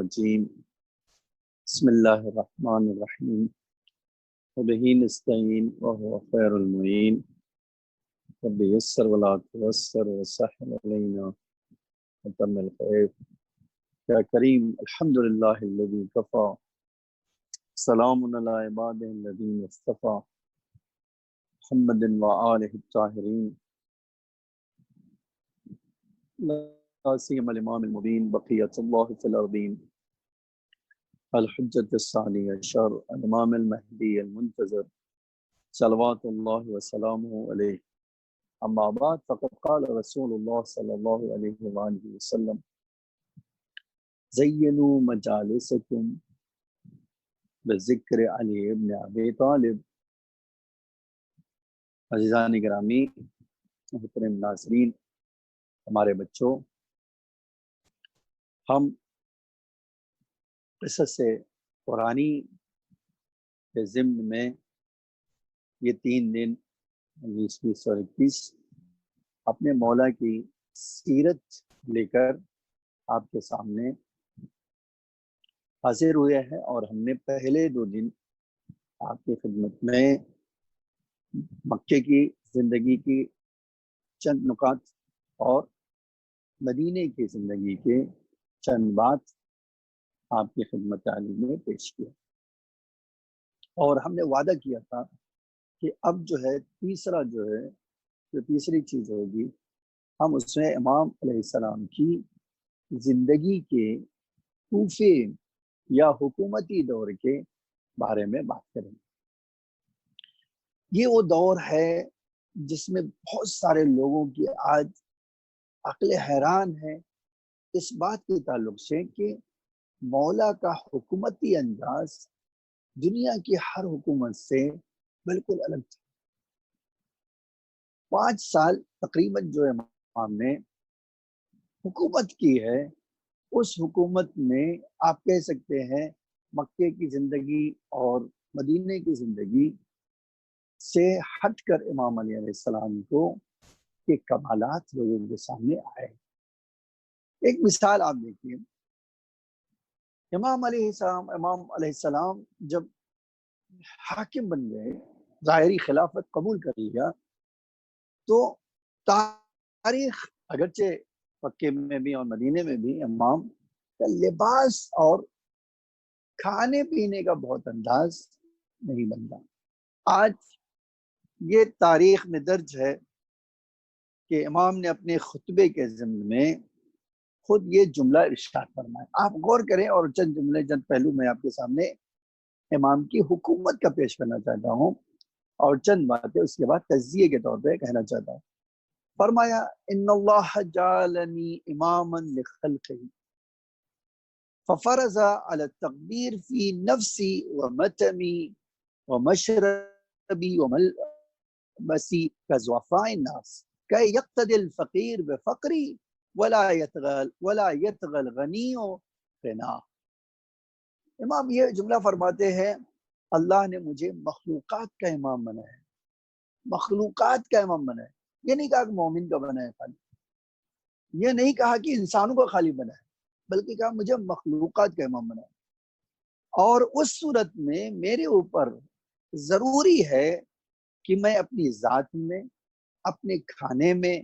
الرجیم بسم اللہ الرحمن الرحیم وبہ نستعین وهو خیر المعین رب یسر ولا تعسر وسهل علینا وتمم الخیر یا کریم الحمدللہ الذی کفی سلام علی عبادہ الذین اصطفی محمد وآلہ الطاہرین لا سیما الامام المبین بقیۃ اللہ فی الارضین الحجت الثانی عشر الامام المہدی المنتظر صلوات اللہ وسلامہ علیہ اما بعد فقد قال رسول اللہ صلی اللہ علیہ وآلہ وسلم زینوا مجالسکم بذکر علی ابن ابی طالب۔ عزیزان گرامی، محترم ناظرین، ہمارے بچوں، ہم قصص قرآنی کے ضمن میں یہ 3 دن 20 اور 21 اپنے مولا کی سیرت لے کر آپ کے سامنے حاضر ہوئے ہیں، اور ہم نے پہلے 2 دن آپ کی خدمت میں مکے کی زندگی کی چند نکات اور مدینے کی زندگی کے چند بات آپ کی خدمت عالی میں پیش کیا، اور ہم نے وعدہ کیا تھا کہ اب تیسری چیز ہوگی، ہم اس میں امام علیہ السلام کی زندگی کے کوفے یا حکومتی دور کے بارے میں بات کریں گے۔ یہ وہ دور ہے جس میں بہت سارے لوگوں کی آج عقل حیران ہے اس بات کے تعلق سے کہ مولا کا حکومتی انداز دنیا کی ہر حکومت سے بالکل الگ تھا۔ 5 سال تقریباً جو امام نے حکومت کی ہے، اس حکومت میں آپ کہہ سکتے ہیں مکے کی زندگی اور مدینے کی زندگی سے ہٹ کر امام علیہ السلام کو کے کمالات لوگوں کے سامنے آئے۔ ایک مثال آپ دیکھیے، امام علیہ السلام جب حاکم بن گئے، ظاہری خلافت قبول کر لیا، تو تاریخ اگرچہ مکے میں بھی اور مدینے میں بھی امام کا لباس اور کھانے پینے کا بہت انداز نہیں بنتا۔ آج یہ تاریخ میں درج ہے کہ امام نے اپنے خطبے کے ضمن میں خود یہ جملہ ارشاد فرمایا۔ آپ غور کریں، اور چند پہلو میں آپ کے سامنے امام کی حکومت کا پیش کرنا چاہتا ہوں، اور چند باتیں اس کے بعد تجزیے کے طور پہ کہنا چاہتا ہوں۔ فرمایا ان اللہ جعلنی اماما لخلقہ ففرض علی التقدیر فی نفسی ومتمی ومشربی وملبسی کضعفاء الناس کہ یقتدی الفقیر بفقری ولا یتغل غنی غنا۔ امام یہ جملہ فرماتے ہیں، اللہ نے مجھے مخلوقات کا امام بنایا ہے، مخلوقات کا امام بنایا ہے۔ یہ نہیں کہا کہ مومن کا بنایا ہے خالی، یہ نہیں کہا کہ انسانوں کا خالی بنایا ہے، بلکہ کہا مجھے مخلوقات کا امام بنایا ہے، اور اس صورت میں میرے اوپر ضروری ہے کہ میں اپنی ذات میں، اپنے کھانے میں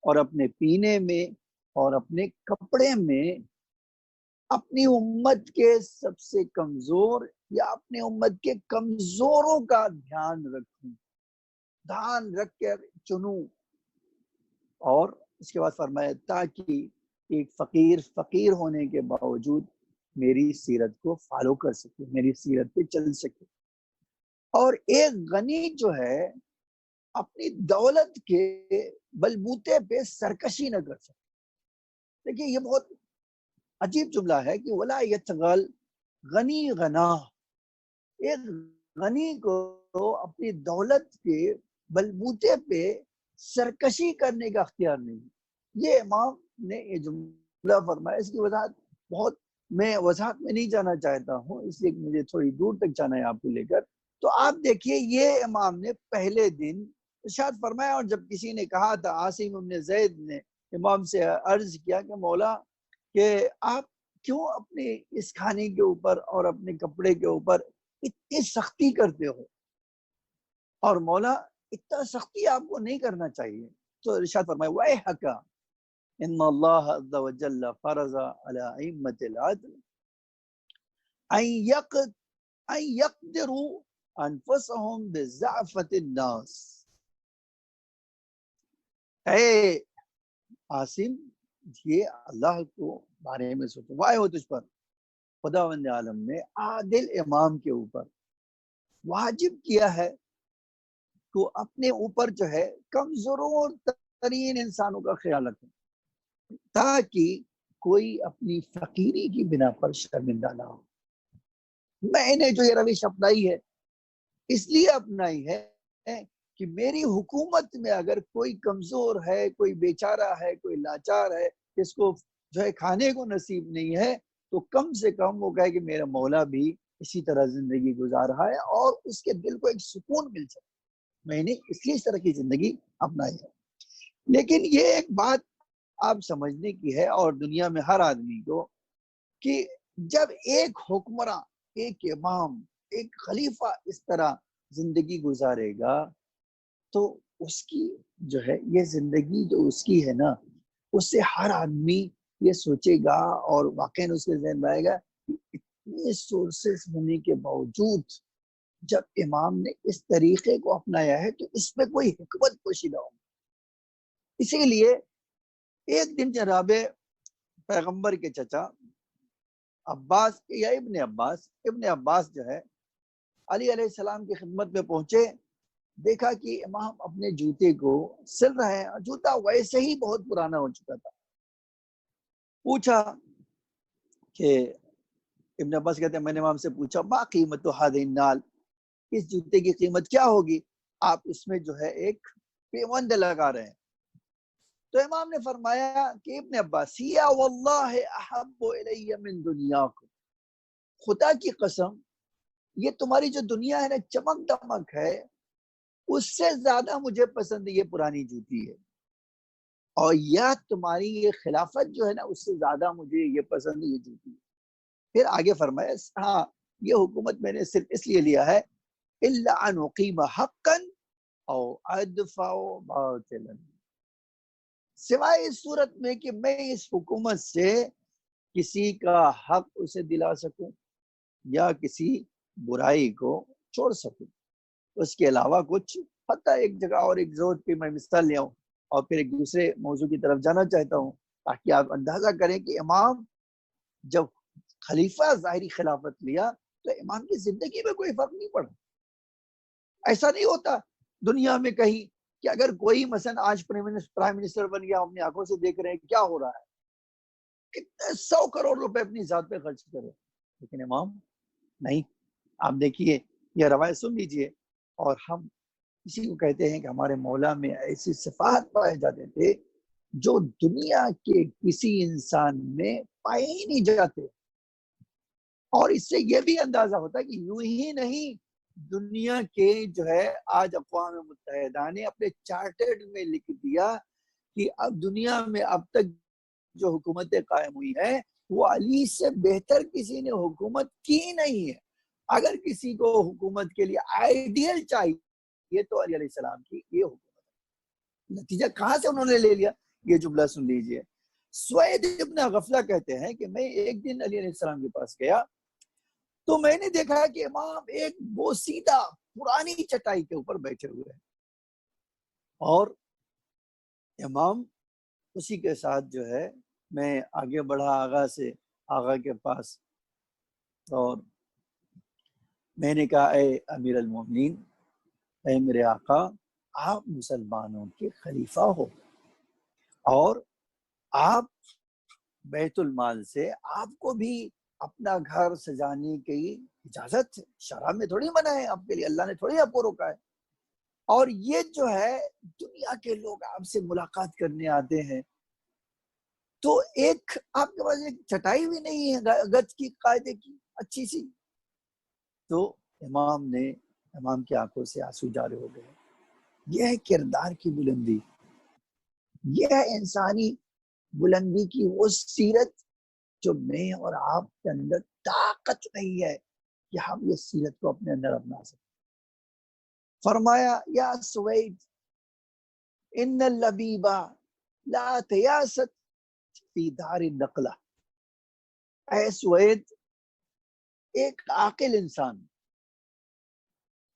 اور اپنے پینے میں اور اپنے کپڑے میں اپنی امت کے سب سے کمزور یا اپنے امت کے کمزوروں کا دھیان رکھوں، دھیان رکھ کر چنوں۔ اور اس کے بعد فرمایا تاکہ ایک فقیر ہونے کے باوجود میری سیرت کو فالو کر سکے، میری سیرت پہ چل سکے، اور ایک غنی جو ہے اپنی دولت کے بلبوتے پہ سرکشی نہ کر سکے۔ دیکھیے یہ بہت عجیب جملہ ہے کہ ولا یتغل غنی غنا، ایک غنی کو اپنی دولت کے بلبوتے پہ سرکشی کرنے کا اختیار نہیں۔ یہ امام نے یہ جملہ فرمایا، اس کی وضاحت میں نہیں جانا چاہتا ہوں، اس لیے مجھے تھوڑی دور تک جانا ہے آپ کو لے کر۔ تو آپ دیکھیے یہ امام نے پہلے دن ارشاد فرمایا، اور جب کسی نے کہا تھا، عاصم بن زید نے امام سے عرض کیا کہ مولا کہ آپ کیوں اپنے اس کھانے کے اوپر اور اپنے کپڑے کے اوپر اتنی سختی کرتے ہو؟ اور مولا اتنا سختی آپ کو نہیں کرنا چاہیے. تو ارشاد فرمائے وَيْحَكَ إِنَّ اللَّهَ عَزَّ وَجَلَّ فَرَضَ عَلَىٰ أَئِمَّةِ الْعَدْلِ أَن يَقْدِرُوا أَنفُسَهُمْ بِضَعْفَةِ النَّاسِ. اے عاصم، یہ اللہ کو بارے میں سوچو. وائے ہو تجھ پر خداوند عالم نے عادل امام کے اوپر واجب کیا ہے تو اپنے اوپر جو ہے کمزور ترین انسانوں کا خیال رکھیں، تاکہ کوئی اپنی فقیری کی بنا پر شرمندہ نہ ہو. میں نے جو یہ روش اپنائی ہے اس لیے اپنائی ہے کہ میری حکومت میں اگر کوئی کمزور ہے، کوئی بیچارہ ہے، کوئی لاچار ہے، جس کو جو ہے کھانے کو نصیب نہیں ہے، تو کم سے کم وہ کہے کہ میرا مولا بھی اسی طرح زندگی گزار رہا ہے اور اس کے دل کو ایک سکون مل جائے. میں نے اس لیے اس طرح کی زندگی اپنائی ہے. لیکن یہ ایک بات آپ سمجھنے کی ہے اور دنیا میں ہر آدمی کو، کہ جب ایک حکمراں، ایک امام، ایک خلیفہ اس طرح زندگی گزارے گا تو اس کی جو ہے یہ زندگی جو اس کی ہے نا، اس سے ہر آدمی یہ سوچے گا اور واقعی اس کے ذہن میں آئے گا کہ اتنے سورسز ہونے کے باوجود جب امام نے اس طریقے کو اپنایا ہے تو اس میں کوئی حکمت پوشیدہ ہو. اسی لیے ایک دن جناب پیغمبر کے چچا عباس یا ابن عباس جو ہے علی علیہ السلام کی خدمت میں پہنچے. دیکھا کہ امام اپنے جوتے کو سل رہے ہیں، جوتا ویسے ہی بہت پرانا ہو چکا تھا. پوچھا کہ ابن عباس کہتے ہیں میں نے امام سے پوچھا ما قیمت هذه النال، اس جوتے کی قیمت کیا ہوگی؟ آپ اس میں جو ہے ایک پیوند لگا رہے ہیں. تو امام نے فرمایا کہ ابن عباس یا واللہ احب الی من دنیاکم، خدا کی قسم یہ تمہاری جو دنیا ہے نا، چمک دمک ہے، اس سے زیادہ مجھے پسند یہ پرانی جوتی ہے. اور یا تمہاری یہ خلافت جو ہے نا، اس سے زیادہ مجھے یہ پسند یہ جوتی ہے. پھر آگے فرمایا ہاں یہ حکومت میں نے صرف اس لیے لیا ہے الا ان اقیم حقا او ادفع باطلا، سوائے اس صورت میں کہ میں اس حکومت سے کسی کا حق اسے دلا سکوں یا کسی برائی کو چھوڑ سکوں. اس کے علاوہ کچھ حتیٰ ایک جگہ اور ایک ضرورت پہ میں مثال لے آؤں اور پھر ایک دوسرے موضوع کی طرف جانا چاہتا ہوں تاکہ آپ اندازہ کریں کہ امام جب خلیفہ ظاہری خلافت لیا تو امام کی زندگی میں کوئی فرق نہیں پڑا. ایسا نہیں ہوتا دنیا میں کہیں کہ اگر کوئی مثلا آج پرائم منسٹر بن گیا، اپنی آنکھوں سے دیکھ رہے ہیں کیا ہو رہا ہے، کتنے 100 کروڑ روپے اپنی ذات پہ خرچ کرے، لیکن امام نہیں. آپ دیکھیے یہ روایت سن لیجئے. اور ہم اسی کو کہتے ہیں کہ ہمارے مولا میں ایسی صفات پائے جاتے تھے جو دنیا کے کسی انسان میں پائے ہی نہیں جاتے. اور اس سے یہ بھی اندازہ ہوتا ہے کہ یوں ہی نہیں، دنیا کے جو ہے آج اقوام متحدہ نے اپنے چارٹرڈ میں لکھ دیا کہ اب دنیا میں اب تک جو حکومتیں قائم ہوئی ہے وہ علی سے بہتر کسی نے حکومت کی نہیں ہے. اگر کسی کو حکومت کے لیے آئیڈیل چاہیے تو علی علیہ السلام کی یہ حکومت. نتیجہ کہاں سے انہوں نے لے لیا؟ یہ جملہ سن لیجئے. سوید ابن غفلہ کہتے ہیں کہ میں ایک دن علی علیہ السلام کے پاس گیا تو میں نے دیکھا کہ امام ایک بوسیدہ پرانی چٹائی کے اوپر بیٹھے ہوئے ہیں اور امام اسی کے ساتھ جو ہے میں آگے بڑھا آغا کے پاس اور میں نے کہا اے امیر المومنین، اے میرے آقا، آپ مسلمانوں کے خلیفہ ہو اور آپ بیت المال سے آپ کو بھی اپنا گھر سجانے کی اجازت ہے، شرع میں تھوڑی منع ہے آپ کے لیے، اللہ نے تھوڑی آپ کو روکا ہے. اور یہ جو ہے دنیا کے لوگ آپ سے ملاقات کرنے آتے ہیں تو ایک آپ کے پاس ایک چٹائی بھی نہیں ہے گز کی قاعدے کی اچھی سی. تو امام کی آنکھوں سے آنسو جاری ہو گئے. یہ ہے کردار کی بلندی، یہ ہے انسانی بلندی کی وہ سیرت جو میں اور آپ کے اندر طاقت نہیں ہے کہ ہم یہ سیرت کو اپنے اندر اپنا سکیں۔ فرمایا یا سوید ان اللبیبا لا تیاست فی دار النقلہ، اے سوید ایک عاقل انسان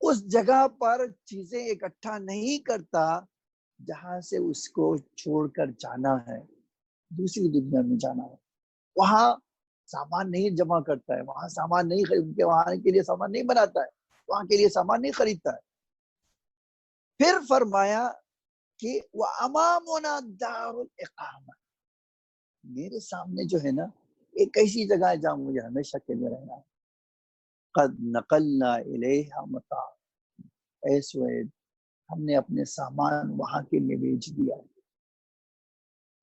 اس جگہ پر چیزیں اکٹھا نہیں کرتا جہاں سے اس کو چھوڑ کر جانا ہے، دوسری دنیا میں جانا ہے، وہاں سامان نہیں جمع کرتا ہے، وہاں سامان نہیں خرید، وہاں کے لیے سامان نہیں بناتا ہے، وہاں کے لیے سامان نہیں خریدتا ہے۔ پھر فرمایا کہ وَأَمَامُنَا دَارُ الْإِقَامَةِ، میرے سامنے جو ہے نا ایک ایسی جگہ ہے جہاں مجھے ہمیشہ کے لیے رہنا ہے، قد نقلنا الیہا متاع، اے سوید ہم نے اپنے سامان وہاں کے لیے بھیج دیا،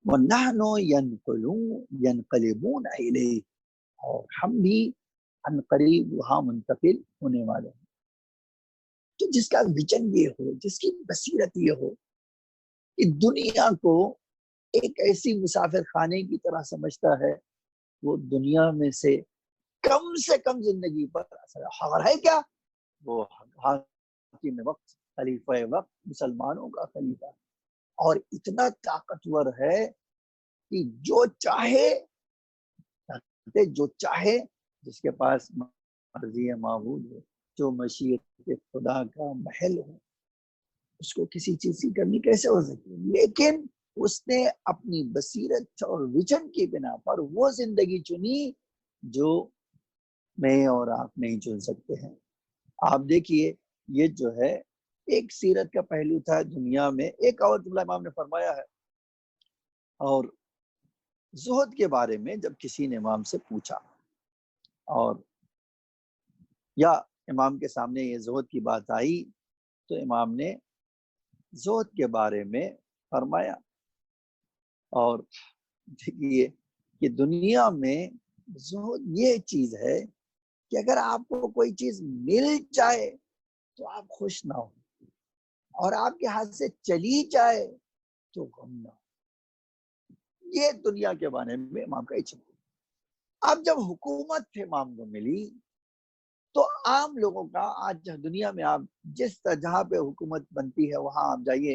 وَنَحْنُ يَنْقَلِبُونَ إِلَيْهِ، اور ہم بھی ان قریب وہاں منتقل ہونے والے ہیں۔ تو جس کا ویژن یہ ہو، جس کی بصیرت یہ ہو کہ دنیا کو ایک ایسی مسافر خانے کی طرح سمجھتا ہے، وہ دنیا میں سے کم زندگی پر اثر ہے کیا؟ وہ حاکم وقت، خلیفہ وقت، مسلمانوں کا خلیفہ، اور اتنا طاقتور ہے کہ جو چاہے جس کے پاس مرضی معبود ہو، جو مشیت خدا کا محل ہو، اس کو کسی چیز کی کمی کیسے ہو سکتی؟ لیکن اس نے اپنی بصیرت اور ویژن کی بنا پر وہ زندگی چنی جو میں اور آپ نہیں چن سکتے ہیں۔ آپ دیکھیے یہ جو ہے ایک سیرت کا پہلو تھا دنیا میں۔ ایک اور جملہ امام نے فرمایا ہے، اور زہد کے بارے میں جب کسی نے امام سے پوچھا اور یا امام کے سامنے یہ زہد کی بات آئی تو امام نے زہد کے بارے میں فرمایا، اور دیکھیے کہ دنیا میں زہد یہ چیز ہے کہ اگر آپ کو کوئی چیز مل جائے تو آپ خوش نہ ہو، اور آپ کے ہاتھ سے چلی جائے تو غم نہ ہو۔ یہ دنیا کے بارے میں امام کا اچھا۔ اب جب حکومت امام کو ملی تو عام لوگوں کا آج دنیا میں آپ جہاں پہ حکومت بنتی ہے وہاں آپ جائیے،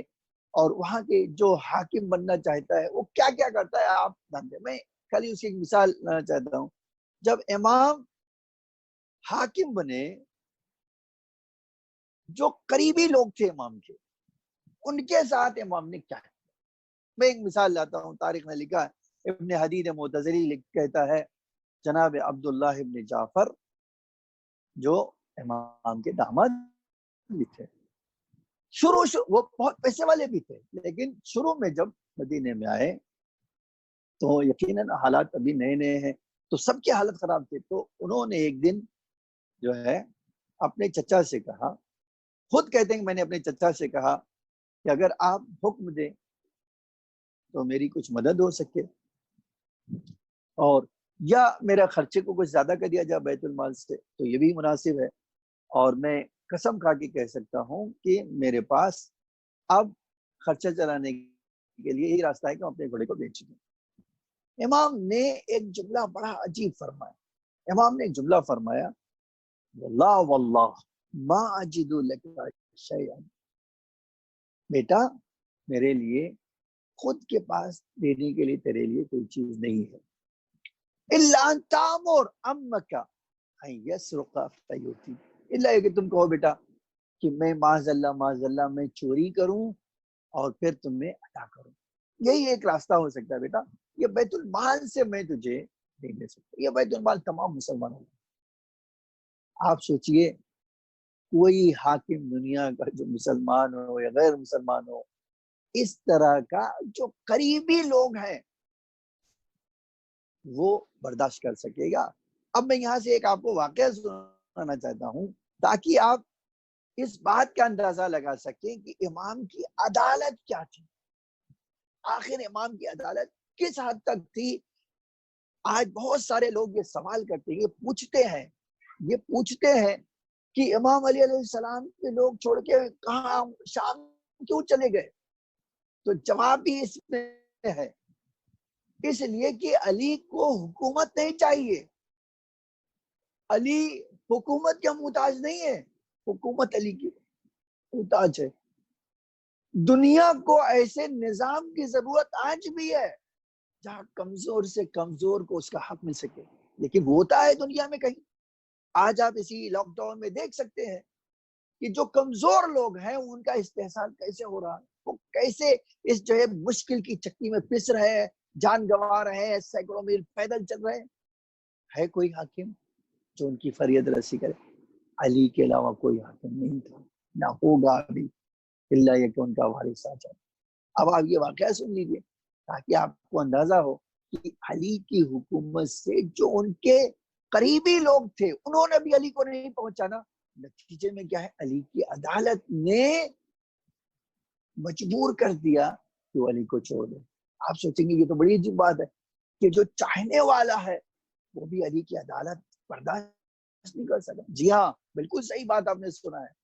اور وہاں کے جو حاکم بننا چاہتا ہے وہ کیا کیا کرتا ہے آپ جانتے ہیں۔ میں خالی اس کی ایک مثال لانا چاہتا ہوں۔ جب امام حاکم بنے، جو قریبی لوگ تھے امام کے، ان کے ساتھ امام نے کیا ہے۔ میں ایک مثال لاتا ہوں، تاریخ نے لکھا ہے، ابن حدید معتزلی کہتا ہے جناب عبداللہ ابن جعفر جو امام کے داماد بھی تھے، شروع وہ بہت پیسے والے بھی تھے، لیکن شروع میں جب مدینے میں آئے تو یقیناً حالات ابھی نئے نئے ہیں تو سب کی حالت خراب تھی، تو انہوں نے ایک دن جو ہے اپنے چچا سے کہا، خود کہتے ہیں کہ میں نے اپنے چچا سے کہا کہ اگر آپ حکم دیں تو میری کچھ مدد ہو سکے، اور یا میرا خرچے کو کچھ زیادہ کر دیا جائے بیت المال سے تو یہ بھی مناسب ہے، اور میں قسم کھا کے کہہ سکتا ہوں کہ میرے پاس اب خرچہ چلانے کے لیے یہی راستہ ہے کہ ہم اپنے گھوڑے کو بیچ دیں۔ امام نے ایک جملہ بڑا عجیب فرمایا، امام نے ایک جملہ فرمایا، واللہ واللہ ما اجد لک شیئا، بیٹا میرے لیے خود کے پاس دینے کے لیے تیرے لیے کوئی چیز نہیں ہے، الا ان تامر امک ان یسرق فیؤتی، الا کہ تم کہو بیٹا کہ میں معاذ اللہ میں چوری کروں اور پھر تم میں عطا کروں، یہی ایک راستہ ہو سکتا ہے بیٹا، یہ بیت المال سے میں تجھے نہیں دے سکتا، یہ بیت المال تمام مسلمانوں کو۔ آپ سوچئے کوئی حاکم دنیا کا جو مسلمان ہو یا غیر مسلمان ہو، اس طرح کا جو قریبی لوگ ہیں وہ برداشت کر سکے گا۔ اب میں یہاں سے ایک آپ کو واقعہ سنانا چاہتا ہوں تاکہ آپ اس بات کا اندازہ لگا سکیں کہ امام کی عدالت کیا تھی، آخر امام کی عدالت کس حد تک تھی۔ آج بہت سارے لوگ یہ سوال کرتے ہیں، یہ پوچھتے ہیں کہ امام علیہ السلام کے لوگ چھوڑ کے کہاں شام کیوں چلے گئے؟ تو جواب بھی اس میں ہے اس لیے کہ علی کو حکومت نہیں چاہیے، علی حکومت کا محتاج نہیں ہے، حکومت علی کی محتاج ہے۔ دنیا کو ایسے نظام کی ضرورت آج بھی ہے جہاں کمزور سے کمزور کو اس کا حق مل سکے، لیکن ہوتا ہے دنیا میں کہیں؟ آج آپ اسی لاک ڈاؤن میں دیکھ سکتے ہیں کہ جو کمزور لوگ ہیں ان کا استحصال کیسے ہو رہا ہے، وہ کیسے اس جو ہے مشکل کی چکی میں پس رہے ہیں، جان گنوا رہے ہیں، سینکڑوں میل پیدل چل رہے ہیں۔ ہے کوئی حاکم جو ان کی فریاد رسی کرے؟ علی کے علاوہ کوئی حاکم نہیں تھا، نہ ہوگا ابھی، اللہ یہ کہ ان کا وارث آ جائے۔ اب آپ یہ واقعہ سن لیجیے تاکہ آپ کو اندازہ ہو کہ علی کی حکومت سے جو ان کے قریبی لوگ تھے انہوں نے بھی علی کو نہیں پہنچانا، نتیجے میں کیا ہے، علی کی عدالت نے مجبور کر دیا کہ وہ علی کو چھوڑ دے۔ آپ سوچیں گے یہ تو بڑی عجیب بات ہے کہ جو چاہنے والا ہے وہ بھی علی کی عدالت برداشت نہیں کر سکا۔ جی ہاں، بالکل صحیح بات آپ نے سنا ہے،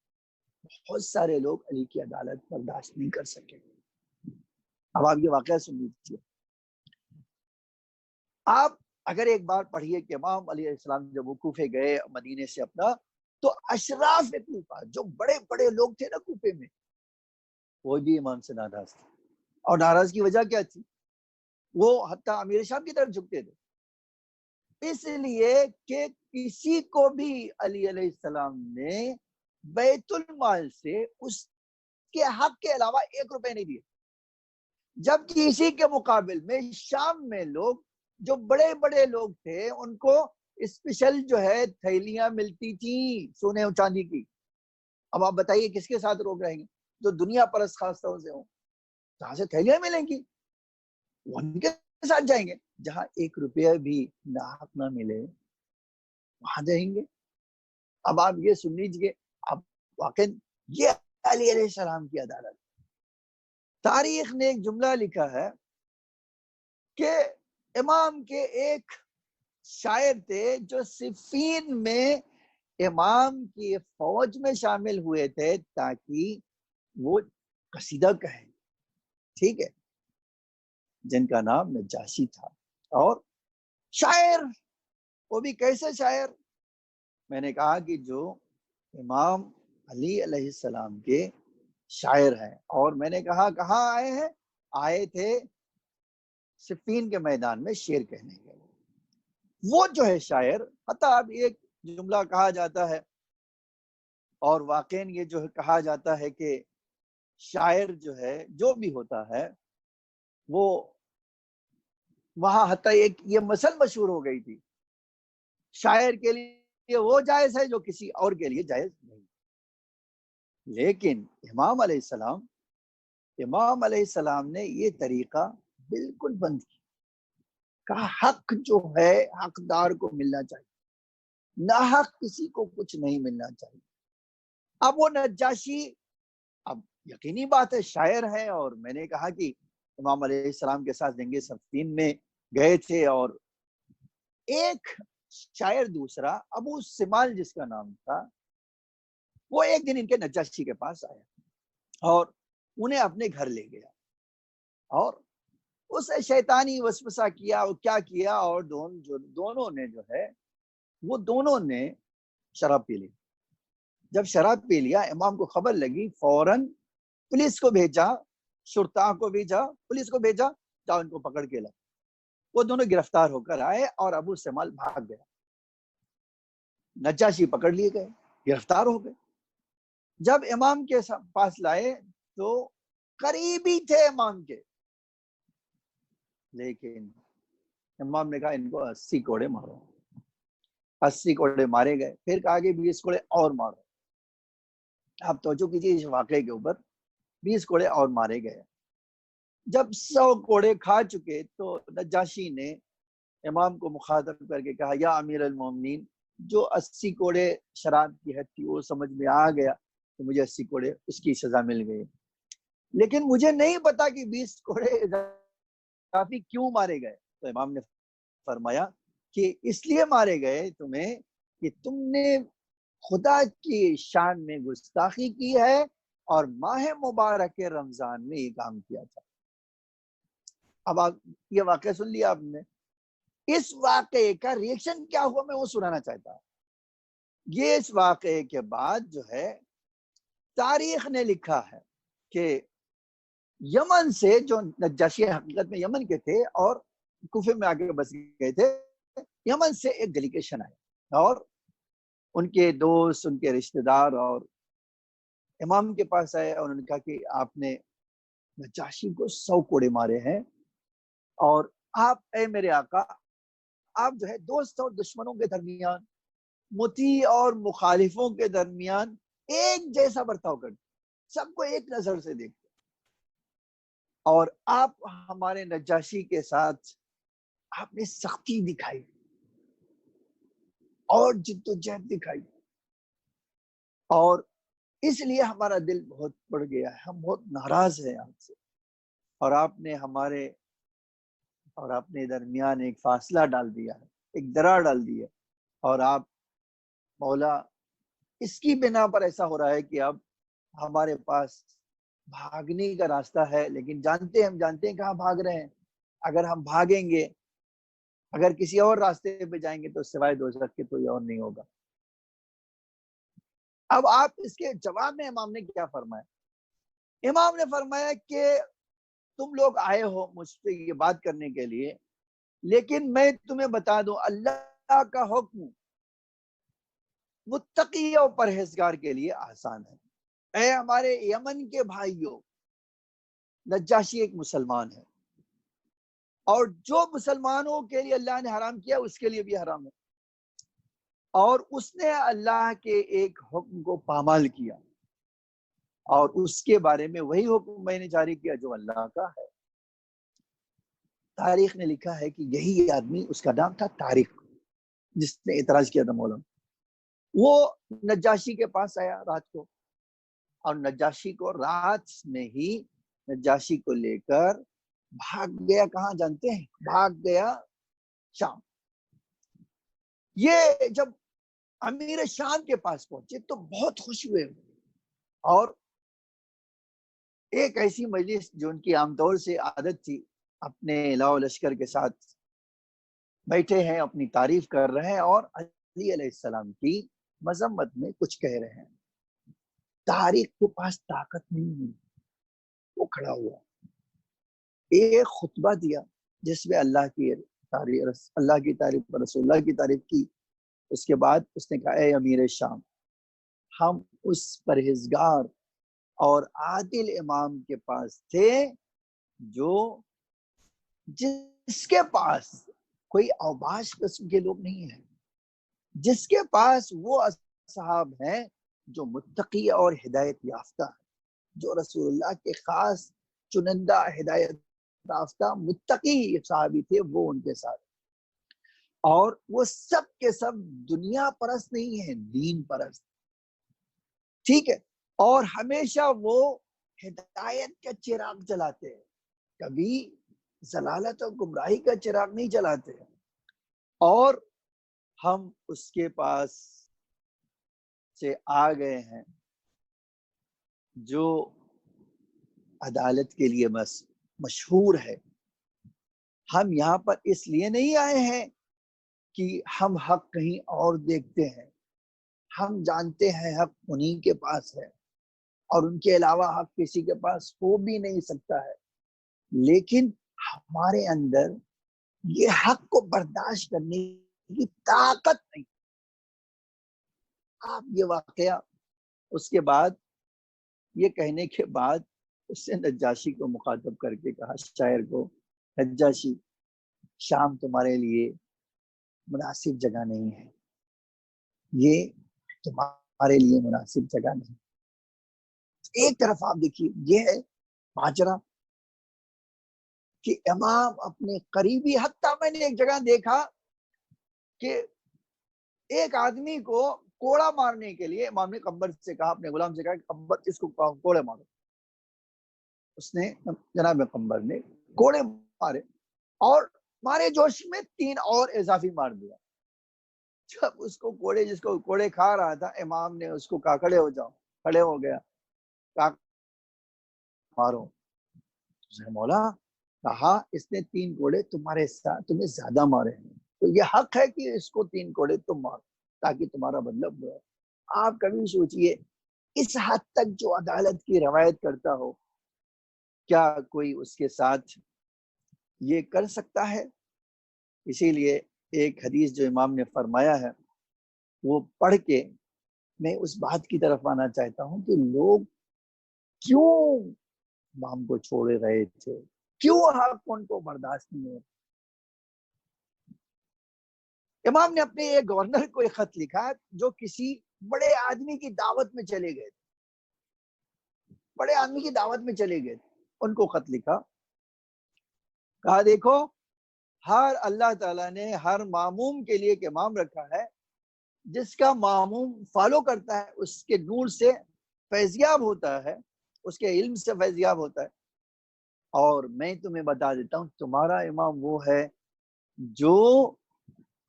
بہت سارے لوگ علی کی عدالت برداشت نہیں کر سکے۔ اب آپ یہ واقعہ سن لیجیے، آپ اگر ایک بار پڑھیے کہ امام علیہ السلام جب وہ کوفے گئے مدینے سے اپنا، تو اشراف کوفہ جو بڑے بڑے لوگ تھے نا کوفے میں، وہ بھی امام سے ناراض تھے، اور ناراض کی وجہ کیا تھی؟ وہ حتیٰ امیر شام کی طرف جھکتے تھے، اس لیے کہ کسی کو بھی علی علیہ السلام نے بیت المال سے اس کے حق کے علاوہ 1 روپے نہیں دیے، جبکہ اسی کے مقابل میں شام میں لوگ جو بڑے بڑے لوگ تھے ان کو اسپیشل جو ہے تھیلیاں ملتی تھیں سونے اور چاندی کی۔ اب آپ بتائیے کس کے ساتھ لوگ رہیں گے؟ جو دنیا پرست خاص طور سے ہوں، جہاں سے تھیلیاں ملیں گی وہ ان کے ساتھ جائیں گے، جہاں 1 روپیہ بھی ناحق نہ ملے وہاں جائیں گے۔ اب آپ یہ سن لیجیے، اب واقعی یہ علی علیہ السلام کی عدالت۔ تاریخ نے ایک جملہ لکھا ہے کہ امام کے ایک شاعر تھے جو صفین میں امام کی فوج میں شامل ہوئے تھے تاکہ وہ قصیدہ کہیں، ٹھیک ہے، جن کا نام نجاشی تھا، اور شاعر وہ بھی کیسے شاعر؟ میں نے کہا کہ جو امام علی علیہ السلام کے شاعر ہیں، اور میں نے کہا کہاں آئے ہیں؟ آئے تھے صفین کے میدان میں شعر کہنے کے لیے۔ وہ جو ہے شاعر، حتیٰ اب ایک جملہ کہا جاتا ہے، اور واقعاً یہ جو ہے کہا جاتا ہے کہ شاعر جو ہے جو بھی ہوتا ہے وہ وہاں حتیٰ ایک یہ مثل مشہور ہو گئی تھی، شاعر کے لیے وہ جائز ہے جو کسی اور کے لیے جائز نہیں۔ لیکن امام علیہ السلام نے یہ طریقہ بالکل بند کیا، کہا حق جو ہے حقدار کو ملنا چاہیے، نہ حق کسی کو کچھ نہیں ملنا چاہیے۔ اب وہ نجاشی، اب یقینی بات ہے شاعر ہے، اور میں نے کہا کہ امام علیہ السلام کے ساتھ جنگ صفین میں گئے تھے، اور ایک شاعر دوسرا ابو سمال جس کا نام تھا، وہ ایک دن ان کے نجاشی کے پاس آیا اور انہیں اپنے گھر لے گیا، اور اسے شیطانی وسوسہ کیا، وہ کیا کیا، اور دونوں نے جو ہے وہ دونوں نے شراب پی لی۔ جب شراب پی لیا، امام کو خبر لگی، فوراً پولیس کو بھیجا، شرطا کو بھیجا، پولیس کو بھیجا، جاؤ ان کو پکڑ کے لاؤ۔ وہ دونوں گرفتار ہو کر آئے اور ابو سمال بھاگ گیا، نجاشی پکڑ لیے گئے، گرفتار ہو گئے۔ جب امام کے پاس لائے تو قریبی تھے امام کے، لیکن امام نے کہا ان کو 80 کوڑے مارو۔ 80 کوڑے مارے گئے، پھر کہا کہ 20 کوڑے اور مارو۔ آپ توجہ کیجیے اس واقعے کے اوپر، 20 کوڑے اور مارے گئے۔ جب 100 کوڑے کھا چکے تو نجاشی نے امام کو مخاطب کر کے کہا، یا امیر المومنین، جو 80 کوڑے شراب کی حد تھی وہ سمجھ میں آ گیا تو مجھے 80 کوڑے اس کی سزا مل گئی، لیکن مجھے نہیں پتا کہ 20 کوڑے اضافی کیوں مارے گئے۔ تو امام نے فرمایا کہ اس لیے مارے گئے تمہیں کہ تم نے خدا کی شان میں گستاخی کی ہے اور ماہ مبارک رمضان میں یہ کام کیا تھا۔ اب آپ یہ واقعہ سن لیا آپ نے، اس واقعے کا ریئیکشن کیا ہوا میں وہ سنانا چاہتا ہوں۔ یہ اس واقعے کے بعد جو ہے تاریخ نے لکھا ہے کہ یمن سے جو نجاشی حقیقت میں یمن کے تھے اور کوفے میں آگے بس گئے تھے، یمن سے ایک ڈیلیگیشن آئے اور ان کے دوست، ان کے رشتہ دار اور امام کے پاس آئے اور انہوں نے کہا کہ آپ نے نجاشی کو 100 کوڑے مارے ہیں اور آپ اے میرے آقا، آپ جو ہے دوست اور دشمنوں کے درمیان، مطیع اور مخالفوں کے درمیان ایک جیسا برتاؤ کرتے، سب کو ایک نظر سے دیکھتے، اور آپ ہمارے نجاشی کے ساتھ آپ نے سختی دکھائی اور جد و جہد دکھائی، اور اس لیے ہمارا دل بہت بڑھ گیا ہے، ہم بہت ناراض ہیں آپ سے، اور آپ نے ہمارے اور اپنے درمیان ایک فاصلہ ڈال دیا ہے، ایک درار ڈال دی ہے، اور آپ مولا اس کی بنا پر ایسا ہو رہا ہے کہ اب ہمارے پاس بھاگنے کا راستہ ہے، لیکن ہم جانتے ہیں کہاں بھاگ رہے ہیں، اگر ہم بھاگیں گے، اگر کسی اور راستے پہ جائیں گے تو سوائے دوزخ کے کوئی اور نہیں ہوگا۔ اب آپ اس کے جواب میں امام نے کیا فرمایا؟ امام نے فرمایا کہ تم لوگ آئے ہو مجھ سے یہ بات کرنے کے لیے، لیکن میں تمہیں بتا دوں اللہ کا حکم متقی اور پرہیزگار کے لیے آسان ہے۔ اے ہمارے یمن کے بھائیوں، نجاشی ایک مسلمان ہے، اور جو مسلمانوں کے لیے اللہ نے حرام کیا اس کے لیے بھی حرام ہے، اور اس نے اللہ کے ایک حکم کو پامال کیا، اور اس کے بارے میں وہی حکم میں نے جاری کیا جو اللہ کا ہے۔ تاریخ نے لکھا ہے کہ یہی آدمی، اس کا نام تھا طارق، جس نے اعتراض کیا تھا مولانا، وہ نجاشی کے پاس آیا رات کو، اور نجاشی کو رات میں ہی نجاشی کو لے کر بھاگ گیا، کہاں جانتے ہیں؟ بھاگ گیا شام۔ یہ جب امیر شام کے پاس پہنچے تو بہت خوش ہوئے، اور ایک ایسی مجلس جو ان کی عام طور سے عادت تھی، اپنے لاؤ لشکر کے ساتھ بیٹھے ہیں، اپنی تعریف کر رہے ہیں اور علی علیہ السلام کی مذمت میں کچھ کہہ رہے ہیں۔ طارق کے پاس طاقت نہیں ہوئی، وہ کھڑا ہوا، ایک خطبہ دیا جس میں اللہ کی تعریف پر رسول اللہ کی تعریف کی۔ اس کے بعد اس نے کہا اے امیر شام، ہم اس پرہیزگار اور عادل امام کے پاس تھے جو جس کے پاس کوئی اوباش قسم کے لوگ نہیں ہیں، جس کے پاس وہ اصحاب ہیں جو متقی اور ہدایت یافتہ ہیں، جو رسول اللہ کے خاص چنندہ ہدایت یافتہ متقی صحابی تھے، وہ ان کے ساتھ، اور وہ سب کے سب دنیا پرست نہیں ہیں، دین پرست، ٹھیک ہے، اور ہمیشہ وہ ہدایت کا چراغ جلاتے ہیں، کبھی ضلالت اور گمراہی کا چراغ نہیں جلاتے، اور ہم اس کے پاس سے آ گئے ہیں جو عدالت کے لیے بس مشہور ہے۔ ہم یہاں پر اس لیے نہیں آئے ہیں کہ ہم حق کہیں اور دیکھتے ہیں، ہم جانتے ہیں حق انہی کے پاس ہے، اور ان کے علاوہ حق کسی کے پاس ہو بھی نہیں سکتا ہے، لیکن ہمارے اندر یہ حق کو برداشت کرنے کی طاقت نہیں۔ آپ یہ واقعہ اس کے بعد، یہ کہنے کے بعد اس نے نجاشی کو مخاطب کر کے کہا، شاعر کو، نجاشی شام تمہارے لیے مناسب جگہ نہیں ہے، یہ تمہارے لیے مناسب جگہ نہیں۔ ایک طرف آپ دیکھیے یہ ہے ماجرا کہ امام اپنے قریبی، حتیٰ میں نے ایک جگہ دیکھا کہ ایک آدمی کو کوڑا مارنے کے لیے امام نے قمبر سے کہا، اپنے غلام سے کہا کہ قمبر اس کو کوڑے مارو، اس نے جناب قمبر نے کوڑے مارے، اور مارے جوش میں 3 اور اضافی مار دیا۔ جب اس کو جس کو کوڑے کھا رہا تھا، امام نے اس کو کہا کھڑے ہو جاؤ، کھڑے ہو گیا، کہا مارو، مولا کہا اس نے 3 کوڑے تمہارے ساتھ تمہیں زیادہ مارے ہیں، تو یہ حق ہے کہ اس کو 3 کوڑے تم مارو تاکہ تمہارا مطلب ہو۔ آپ کبھی سوچئے اس حد تک جو عدالت کی روایت کرتا ہو، کیا کوئی اس کے ساتھ یہ کر سکتا ہے؟ اسی لیے ایک حدیث جو امام نے فرمایا ہے وہ پڑھ کے میں اس بات کی طرف آنا چاہتا ہوں کہ لوگ کیوں امام کو چھوڑے رہے تھے، کیوں حق ان کو برداشت نہیں ہو۔ امام نے اپنے ایک گورنر کو ایک خط لکھا جو کسی بڑے آدمی کی دعوت میں چلے گئے تھے، بڑے آدمی کی دعوت میں چلے گئے تھے، ان کو خط لکھا، کہا دیکھو ہر اللہ تعالیٰ نے ہر معموم کے لیے ایک امام رکھا ہے، جس کا معموم فالو کرتا ہے اس کے نور سے فیضیاب ہوتا ہے، اس کے علم سے فیضیاب ہوتا ہے، اور میں تمہیں بتا دیتا ہوں تمہارا امام وہ ہے جو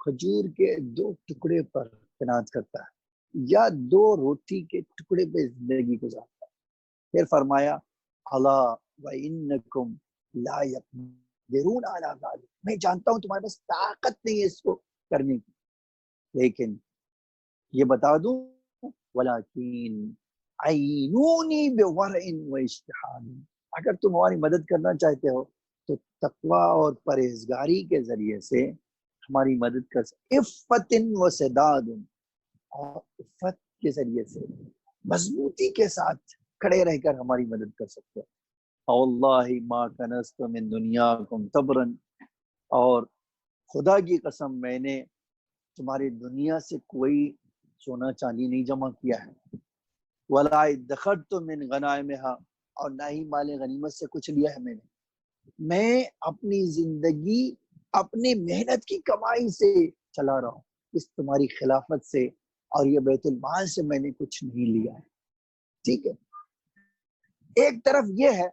کھجور کے 2 ٹکڑے پر قناعت کرتا ہے یا 2 روٹی کے ٹکڑے پہ زندگی گزارتا ہے۔ پھر فرمایا الا وانکم لا یقدرون علی ذلک، میں جانتا ہوں تمہارے پاس طاقت نہیں ہے اس کو کرنے کی، لیکن یہ بتا دوں ولیکن عینونی بورع و اجتہاد، اگر تم ہماری مدد کرنا چاہتے ہو تو تقوی اور پرہیزگاری کے ذریعے سے ہماری مدد کر سکتے، عفت و سداد، اور عفت کے ذریعے سے مضبوطی کے ساتھ کھڑے رہ کر ہماری مدد کر سکتے ہو۔ واللہ ما کنزت من دنیاکم تبرا، اور خدا کی قسم میں نے تمہاری دنیا سے کوئی سونا چاندی نہیں جمع کیا ہے، ولا ادخرت من غنائمها، اور نہ ہی مال غنیمت سے کچھ لیا ہے میں اپنی زندگی اپنی محنت کی کمائی سے چلا رہا ہوں، اس تمہاری خلافت سے اور یہ بیت المال سے میں نے کچھ نہیں لیا ہے۔ ٹھیک ہے، ایک طرف یہ ہے،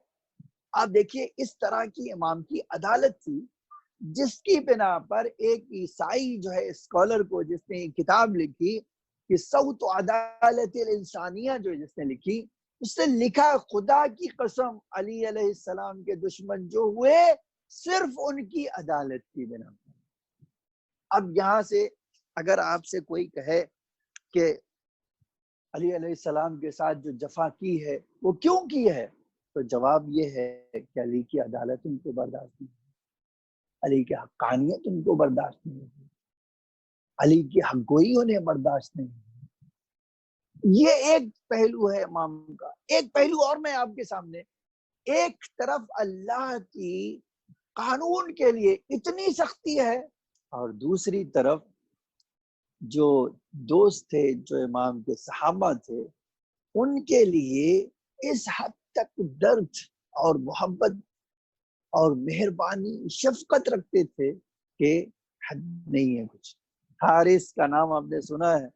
آپ دیکھیے اس طرح کی امام کی عدالت تھی، جس کی بنا پر ایک عیسائی جو ہے اسکالر کو، جس نے ایک کتاب لکھی کہ صوت عدالت الانسانیہ، جو جس نے لکھی، اس نے لکھا خدا کی قسم علی علیہ السلام کے دشمن جو ہوئے صرف ان کی عدالت کی بنا پر۔ اب یہاں سے اگر آپ سے کوئی کہے کہ علی علیہ السلام کے ساتھ جو جفا کی ہے وہ کیوں کی ہے، تو جواب یہ ہے کہ علی کی عدالت ان کو برداشت نہیں، علی کی حقانیت ان کو برداشت نہیں، علی کی حق گوئی انہیں برداشت نہیں۔ یہ ایک پہلو ہے امام کا۔ ایک پہلو اور میں آپ کے سامنے، ایک طرف اللہ کی قانون کے لیے اتنی سختی ہے، اور دوسری طرف جو دوست تھے، جو امام کے صحابہ تھے، ان کے لیے اس حد تک درد اور محبت اور مہربانی شفقت رکھتے تھے کہ حد نہیں ہے کچھ۔ حارث کا نام آپ نے سنا ہے،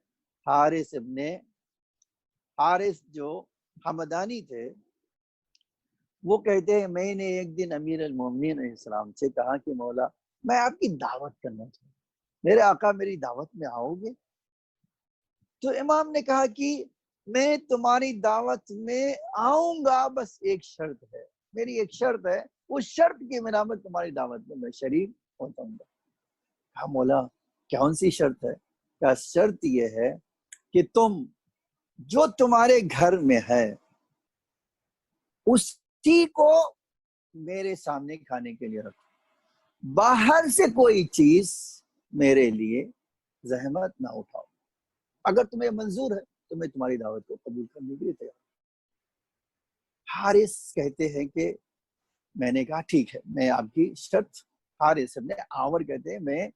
حارث جو حمدانی تھے، وہ کہتے ہیں میں نے ایک دن امیر المومنین علیہ السلام سے کہا کہ مولا میں آپ کی دعوت کرنا چاہتا ہوں، میرے آقا میری دعوت میں آؤ گے؟ تو امام نے کہا کہ میں تمہاری دعوت میں آؤں گا، بس ایک شرط ہے، میری ایک شرط ہے، اس شرط کی بنا پر تمہاری دعوت میں شریک ہو جاؤں گا۔ کہا مولا کون سی شرط ہے؟ کہا شرط یہ ہے کہ تم جو تمہارے گھر میں ہے اسی کو میرے سامنے کھانے کے لیے رکھو، باہر سے کوئی چیز میرے لیے زحمت نہ اٹھاؤ، اگر تمہیں منظور ہے تو میں تمہاری دعوت کو قبول کرنے کے لیے تیار۔ حارث کہتے ہیں کہ میں نے کہا ٹھیک ہے، میں آپ کی شرط، حارث ابن عامر کہتے ہیں میں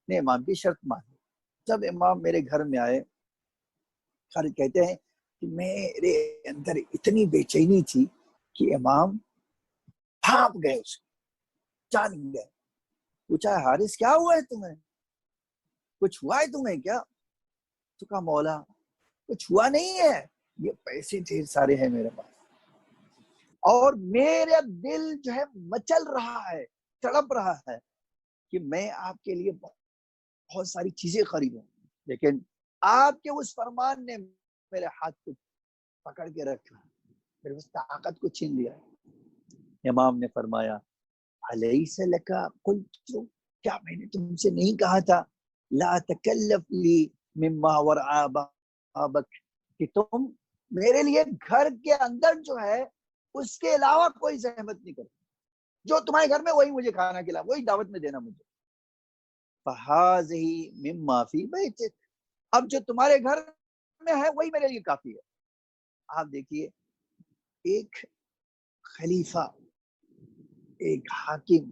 نے امام کی شرط مانی۔ جب امام میرے گھر میں آئے، خالد کہتے ہیں کہ میرے اندر اتنی بے چینی تھی کہ امام بھاپ گئے، اس کو جان گئے۔ پوچھا حارث کیا ہوا ہے تمہیں، کچھ ہوا ہے تمہیں کیا؟ تو کہا مولا کچھ ہوا نہیں ہے، یہ پیسے ڈھیر سارے ہیں میرے پاس، اور میرا دل جو ہے مچل رہا ہے، تڑپ رہا ہے کہ میں آپ کے لیے بہت ساری چیزیں خریدوں، لیکن آپ کے اس فرمان نے میرے ہاتھ کو پکڑ کے رکھا، میرے اس طاقت کو چھین لیا۔ امام نے فرمایا الیس لک قلت، کیا میں نے تم سے نہیں کہا تھا لا تکلف لی مما ورع بابک، کہ تم میرے لیے گھر کے اندر جو ہے اس کے علاوہ کوئی زحمت نہیں کرو، جو تمہارے گھر میں وہی مجھے کھانا کھلا، وہی دعوت میں دینا مجھے. فَهَذِهِ مِمَّا فِي بَيْتِكَ، اب جو تمہارے گھر میں ہے وہی میرے لیے کافی ہے. آپ دیکھیے، ایک خلیفہ، ایک حاکم،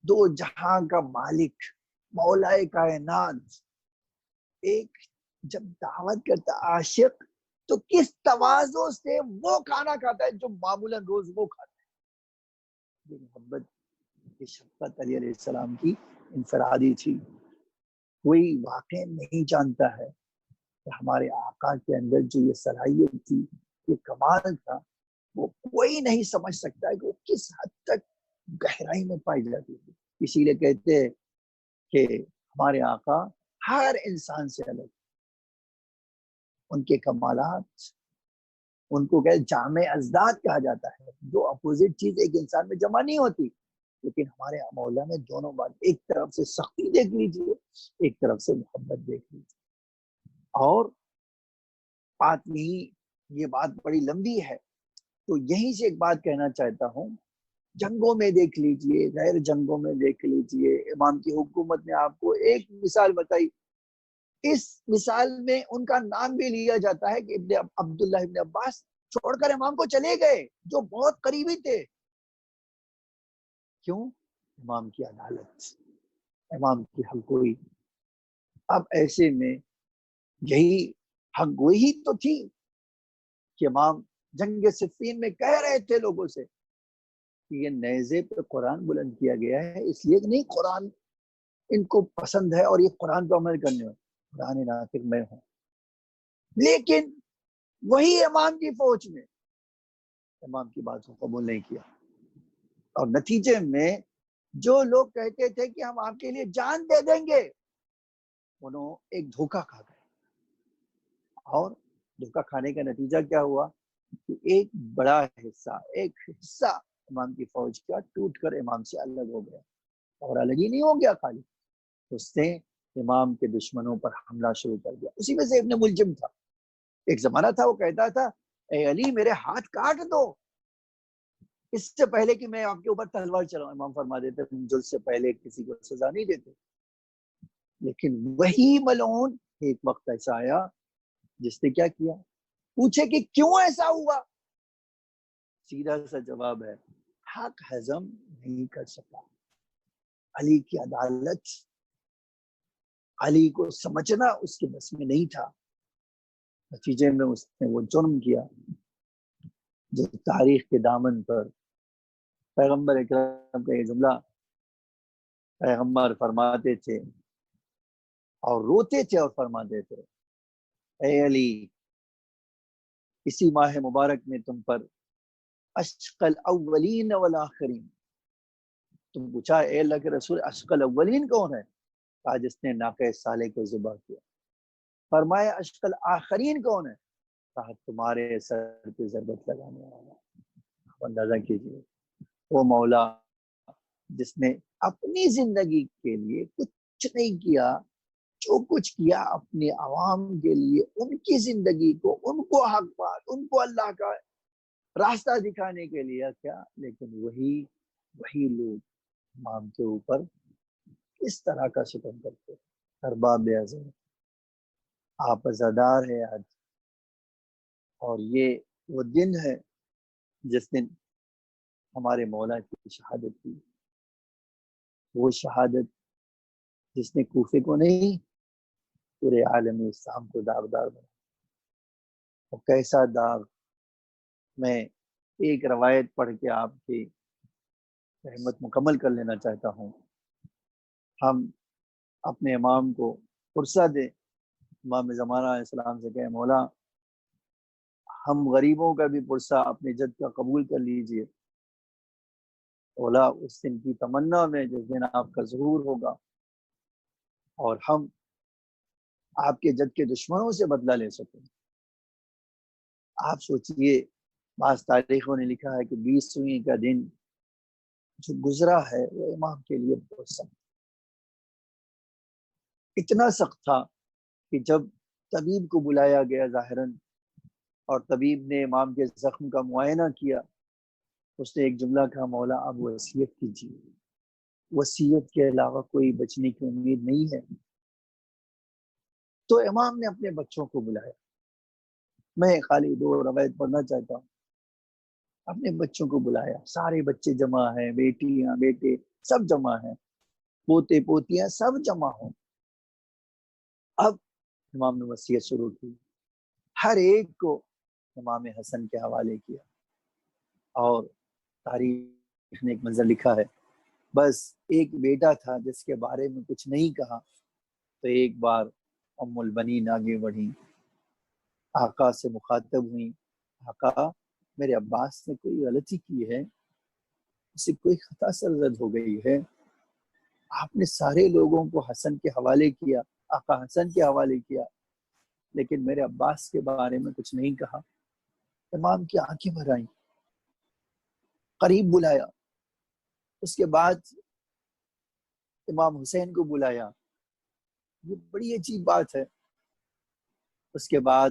دو جہاں کا مالک، مولا کائنات، ایک جب دعوت کرتا عاشق تو کس تواضع سے وہ کھانا کھاتا ہے جو معمولاً روز وہ کھاتا ہے. یہ محبت، یہ شفقت علی علیہ السلام کی انفرادی تھی. کوئی واقع نہیں جانتا ہے کہ ہمارے آقا کے اندر جو یہ صلاحیت تھی، یہ کمال تھا، وہ کوئی نہیں سمجھ سکتا ہے کہ وہ کس حد تک گہرائی میں پائی جاتی تھی. اسی لیے کہتے ہیں کہ ہمارے آقا ہر انسان سے الگ، ان کے کمالات، ان کو کہ جامع ازداد کہا جاتا ہے. دو اپوزٹ چیز ایک انسان میں جمع نہیں ہوتی، لیکن ہمارے مولا میں دونوں بات، ایک طرف سے سختی دیکھ لیجیے، ایک طرف سے محبت دیکھ لیجیے. اور بات نہیں، یہ بات بڑی لمبی ہے، تو یہیں سے ایک بات کہنا چاہتا ہوں. جنگوں میں دیکھ لیجئے، غیر جنگوں میں دیکھ لیجئے، امام کی حکومت نے آپ کو ایک مثال بتائی، اس مثال میں ان کا نام بھی لیا جاتا ہے کہ عبداللہ ابن عباس چھوڑ کر امام کو چلے گئے جو بہت قریبی تھے. کیوں؟ امام کی عدالت، امام کی حق گوئی. اب ایسے میں یہی حق گوئی تو تھی کہ امام جنگ صفین میں کہہ رہے تھے لوگوں سے کہ یہ نیزے پہ قرآن بلند کیا گیا ہے، اس لیے نہیں قرآن ان کو پسند ہے اور یہ قرآن پہ عمل کرنے والے، قرآن ناطق میں ہوں. لیکن وہی امام کی فوج میں امام کی بات کو قبول نہیں کیا، اور نتیجے میں جو لوگ کہتے تھے کہ ہم آپ کے لیے جان دے دیں گے، انہوں ایک دھوکہ کھا گئے. اور دھوکہ کھانے کا نتیجہ کیا ہوا کہ ایک بڑا حصہ، ایک حصہ امام کی فوج کا ٹوٹ کر امام سے الگ ہو گیا. اور الگ ہی نہیں ہو گیا، خالی اس نے امام کے دشمنوں پر حملہ شروع کر دیا. اسی میں سے ابن ملجم تھا. ایک زمانہ تھا وہ کہتا تھا اے علی میرے ہاتھ کاٹ دو اس سے پہلے کہ میں آپ کے اوپر تلوار چلاؤں. امام فرما دیتے جلد سے پہلے کسی کو سزا نہیں دیتے. لیکن وہی ملعون ایک وقت ایسا آیا جس نے کیا کیا، پوچھے کہ کیوں ایسا ہوا، سیدھا سا جواب ہے حق ہضم نہیں کر سکا. علی کی عدالت، علی کو سمجھنا اس کے بس میں نہیں تھا. نتیجے میں اس نے وہ جرم کیا جو تاریخ کے دامن پر پیغمبر اکرم کا یہ جملہ پیغمبر فرماتے تھے اور روتے تھے اور فرماتے تھے اے علی اسی ماہ مبارک میں تم پر اشق الاولین والآخرین. تم پوچھا اے اللہ کے رسول اشق الاولین کون ہے؟ کہا جس نے ناقہ صالح کو ذبح کیا. فرمایا اشق الاخرین کون ہے؟ کہا تمہارے سر پہ ضربت لگانے والا. اندازہ کیجیے، وہ مولا جس نے اپنی زندگی کے لیے کچھ نہیں کیا، جو کچھ کیا اپنے عوام کے لیے، ان کی زندگی کو، ان کو حق بات، ان کو اللہ کا راستہ دکھانے کے لیے کیا. لیکن وہی لوگ امام کے اوپر اس طرح کا ستم کرتے. ارباب اعظم آپ عزادار ہے آج، اور یہ وہ دن ہے جس دن ہمارے مولا کی شہادت کی. وہ شہادت جس نے کوفے کو نہیں پورے عالم اسلام کو داغدار بنا. اور کیسا داغ. میں ایک روایت پڑھ کے آپ کی رحمت مکمل کر لینا چاہتا ہوں. ہم اپنے امام کو فرصت دیں، امام زمانہ علیہ السلام سے کہیں مولا ہم غریبوں کا بھی پرسہ اپنے جد کا قبول کر لیجئے. مولا اس دن کی تمنا میں جس دن آپ کا ظہور ہوگا اور ہم آپ کے جد کے دشمنوں سے بدلہ لے سکیں. آپ سوچئے، بعض تاریخوں نے لکھا ہے کہ 20ویں کا دن جو گزرا ہے وہ امام کے لیے بہت سخت، اتنا سخت تھا کہ جب طبیب کو بلایا گیا ظاہراً اور طبیب نے امام کے زخم کا معائنہ کیا، اس نے ایک جملہ کہا، مولا اب وصیت کیجیے، وصیت کے علاوہ کوئی بچنے کی امید نہیں ہے۔ تو امام نے اپنے بچوں کو بلایا، میں خالی دو روایت پڑھنا چاہتا ہوں، اپنے بچوں کو بلایا، سارے بچے جمع ہیں، بیٹیاں بیٹے سب جمع ہیں، پوتے پوتیاں سب جمع ہوں۔ اب امام نے وصیت شروع کی، ہر ایک کو امام حسن کے حوالے کیا، اور تاریخ نے ایک منظر لکھا ہے، بس ایک بیٹا تھا جس کے بارے میں کچھ نہیں کہا، تو ایک بار ام البنین آگے بڑھی، آقا سے مخاطب ہوئی، آقا میرے عباس نے کوئی غلطی کی ہے، اسے کوئی خطا سرزد ہو گئی ہے، آپ نے سارے لوگوں کو حسن کے حوالے کیا، آقا حسن کے حوالے کیا، لیکن میرے عباس کے بارے میں کچھ نہیں کہا۔ امام کی آنکھیں بھر آئیں، قریب بلایا، اس کے بعد امام حسین کو بلایا، یہ بڑی عجیب بات ہے۔ اس کے بعد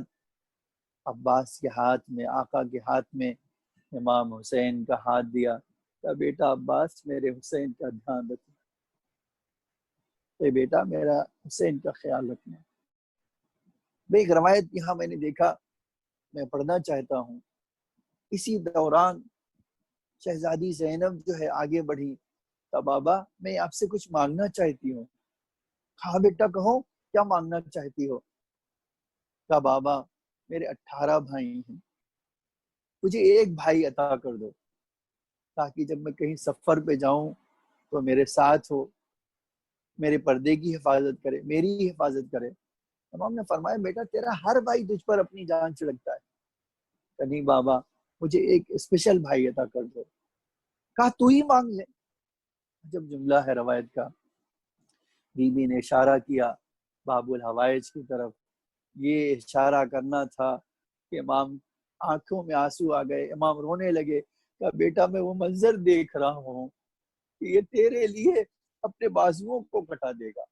عباس کے ہاتھ میں، آقا کے ہاتھ میں امام حسین کا ہاتھ دیا، کہا بیٹا عباس میرے حسین کا دھیان رکھنا، اے بیٹا میرا حسین کا خیال رکھنا۔ ایک روایت یہاں میں نے دیکھا، میں پڑھنا چاہتا ہوں، اسی دوران شہزادی زینب جو ہے آگے بڑھی، کہا بابا میں آپ سے کچھ مانگنا چاہتی ہوں۔ کہا بیٹا کہو کیا مانگنا چاہتی ہو؟ کہا بابا میرے 18 بھائی ہیں، مجھے ایک بھائی عطا کر دو تاکہ جب میں کہیں سفر پہ جاؤں تو میرے ساتھ ہو، میرے پردے کی حفاظت کرے، میری حفاظت کرے۔ امام نے فرمایا بیٹا تیرا ہر بھائی تجھ پر اپنی جان چھڑکتا ہے۔ کہ نہیں بابا مجھے ایک اسپیشل بھائی عطا کر دو۔ کہا تو ہی مانگ لے۔ جب جملہ ہے روایت کا، بی بی نے اشارہ کیا باب الحوائج کی طرف، یہ اشارہ کرنا تھا کہ امام آنکھوں میں آنسو آ گئے، امام رونے لگے، کہا بیٹا میں وہ منظر دیکھ رہا ہوں کہ یہ تیرے لیے اپنے بازوؤں کو کٹا دے گا۔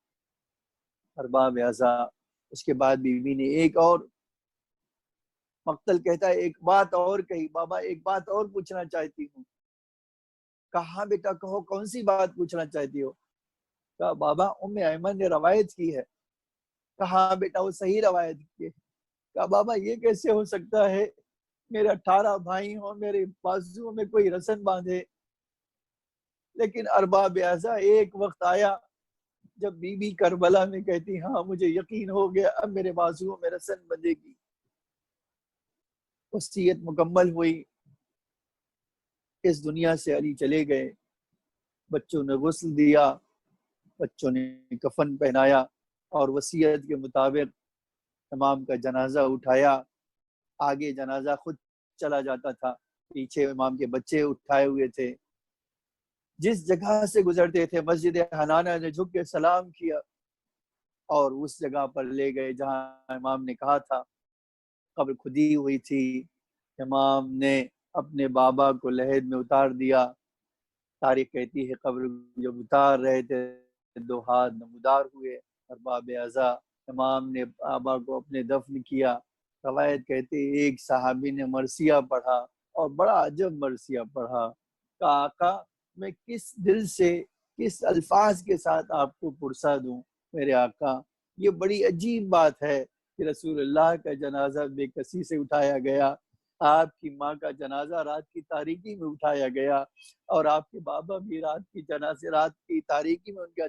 ارباب اعضا، اس کے بعد بی بی نے ایک اور مقتل کہتا ہے ایک بات اور کہی، بابا ایک بات اور پوچھنا چاہتی ہوں۔ کہا بیٹا کہو کون سی بات پوچھنا چاہتی ہو؟ کہا بابا ام ایمن نے روایت کی ہے۔ کہا بیٹا وہ صحیح روایت کی ہے۔ کہا بابا یہ کیسے ہو سکتا ہے میرے 18 بھائی ہوں، میرے بازو میں کوئی رسن باندھے؟ لیکن ارباب اعضا ایک وقت آیا جب بی بی کربلا میں کہتی ہاں مجھے یقین ہو گیا اب میرے بازو میں رسن بندھے گی۔ وصیت مکمل ہوئی، اس دنیا سے علی چلے گئے، بچوں نے غسل دیا، بچوں نے کفن پہنایا، اور وصیت کے مطابق امام کا جنازہ اٹھایا۔ آگے جنازہ خود چلا جاتا تھا، پیچھے امام کے بچے اٹھائے ہوئے تھے۔ جس جگہ سے گزرتے تھے مسجد حنانہ نے جھک کے سلام کیا اور اس جگہ پر لے گئے جہاں امام نے کہا تھا۔ قبر کھدی ہوئی تھی، امام نے اپنے بابا کو لحد میں اتار دیا۔ تاریخ کہتی ہے قبر جب اتار رہے تھے 2 ہاتھ نمودار ہوئے، ارباب اعضا امام نے بابا کو اپنے دفن کیا۔ روایت کہتی ہے ایک صحابی نے مرثیہ پڑھا اور بڑا عجب مرثیہ پڑھا کہ آقا میں کس دل سے کس الفاظ کے ساتھ آپ کو پرسا دوں میرے آقا، یہ بڑی عجیب بات ہے کہ رسول اللہ کا جنازہ بے کسی سے اٹھایا گیا، آپ کی ماں کا جنازہ رات کی تاریکی میں اٹھایا گیا، اور آپ کے بابا بھی رات کی تاریکی میں ان کا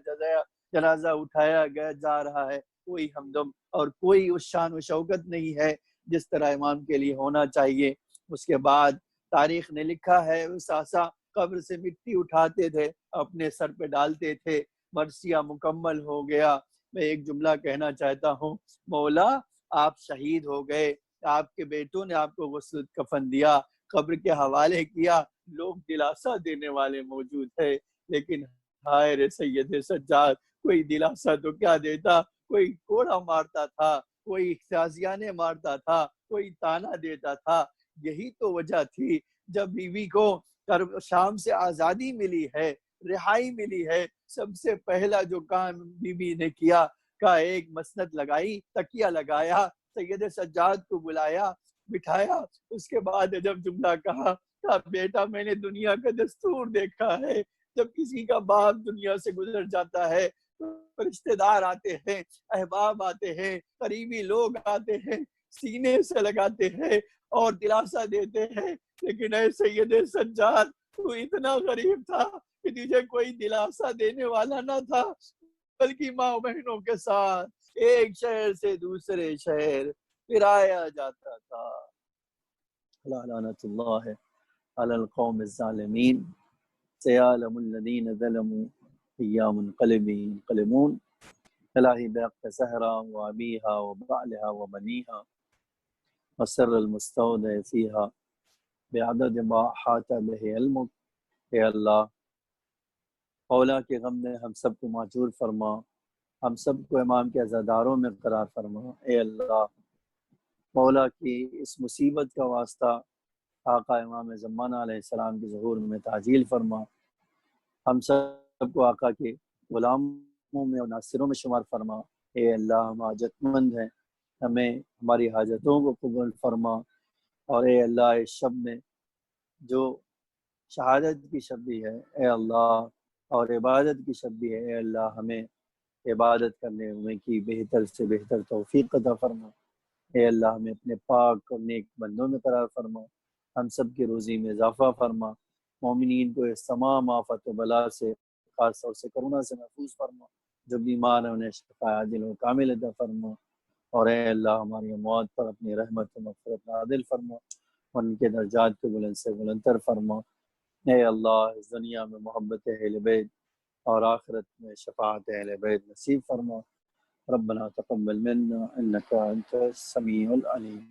جنازہ اٹھایا گیا جا رہا ہے۔ کوئی ہمدم اور کوئی اس شان و شوکت نہیں ہے جس طرح امام کے لیے ہونا چاہیے۔ اس کے بعد تاریخ نے لکھا ہے اس آسا قبر سے مٹی اٹھاتے تھے، اپنے سر پہ ڈالتے تھے، مرثیہ مکمل ہو گیا۔ میں ایک جملہ کہنا چاہتا ہوں، مولا آپ شہید ہو گئے، آپ کے بیٹوں نے آپ کو غسل کفن دیا، قبر کے حوالے کیا، لوگ دلاسا دینے والے موجود ہے، لیکن ہائے رے سید سجاد، کوئی دلاسا تو کیا دیتا، کوئی کوڑا مارتا تھا، کوئی تازیانے مارتا تھا، کوئی تانا دیتا تھا۔ یہی تو وجہ تھی جب بیوی کو شام سے آزادی ملی ہے، رہائی ملی ہے، سب سے پہلا جو کام بی بی نے کیا کہ ایک مسند لگائی، تکیہ لگایا، سید سجاد کو بلایا، بٹھایا، اس کے بعد جب جملہ کہا بیٹا میں نے دنیا کا دستور دیکھا ہے، جب کسی کا باپ دنیا سے گزر جاتا ہے تو رشتہ دار آتے ہیں، احباب آتے ہیں، قریبی لوگ آتے ہیں، سینے سے لگاتے ہیں اور دلاسا دیتے ہیں، لیکن اے سید سجاد تو اتنا غریب تھا کہ تجھے کوئی دلاسا دینے والا نہ تھا، بلکہ ماں بہنوں کے ساتھ ایک شہر سے دوسرے شہر پھرایا جاتا تھا۔ لعنت اللہ علی القوم الظالمین سیعلم الذین ظلموا ایام انقلبون۔ الہی بحق زہرا و ابیہا و بعلہا و بنیہا وسر المستودع فیہا بعدد ما احاط بہ علمک۔ اے اللہ اولا کے غم میں ہم سب کو معذور فرما، ہم سب کو امام کے عزاداروں میں قرار فرما۔ اے اللہ مولا کی اس مصیبت کا واسطہ آقا امام زمانہ علیہ السلام کے ظہور میں تعجیل فرما، ہم سب کو آقا کے غلاموں میں اور ناصروں میں شمار فرما۔ اے اللہ ہم حاجت مند ہیں، ہمیں ہماری حاجتوں کو قبول فرما، اور اے اللہ اس شب میں جو شہادت کی شب بھی ہے اے اللہ اور عبادت کی شب بھی ہے، اے اللہ ہمیں عبادت کرنے میں کی بہتر سے بہتر توفیق عطا فرما۔ اے اللہ ہمیں اپنے پاک اور نیک بندوں میں قرار فرما، ہم سب کی روزی میں اضافہ فرما، مومنین کو اس تمام آفت و بلا سے خاص طور سے کرونا سے محفوظ فرما، جو بیمار ہیں انہیں شفا عاجل و کامل عطا فرما، اور اے اللہ ہماری اموات پر اپنی رحمت و مغفرت نازل فرما، ان کے درجات کو بلند سے بلندتر فرما۔ اے اللہ اس دنیا میں محبت اہل بیت اور آخرت میں شفاعت اہل بیت نصیب فرما۔ ربنا تقبل منا انك انت السميع العليم۔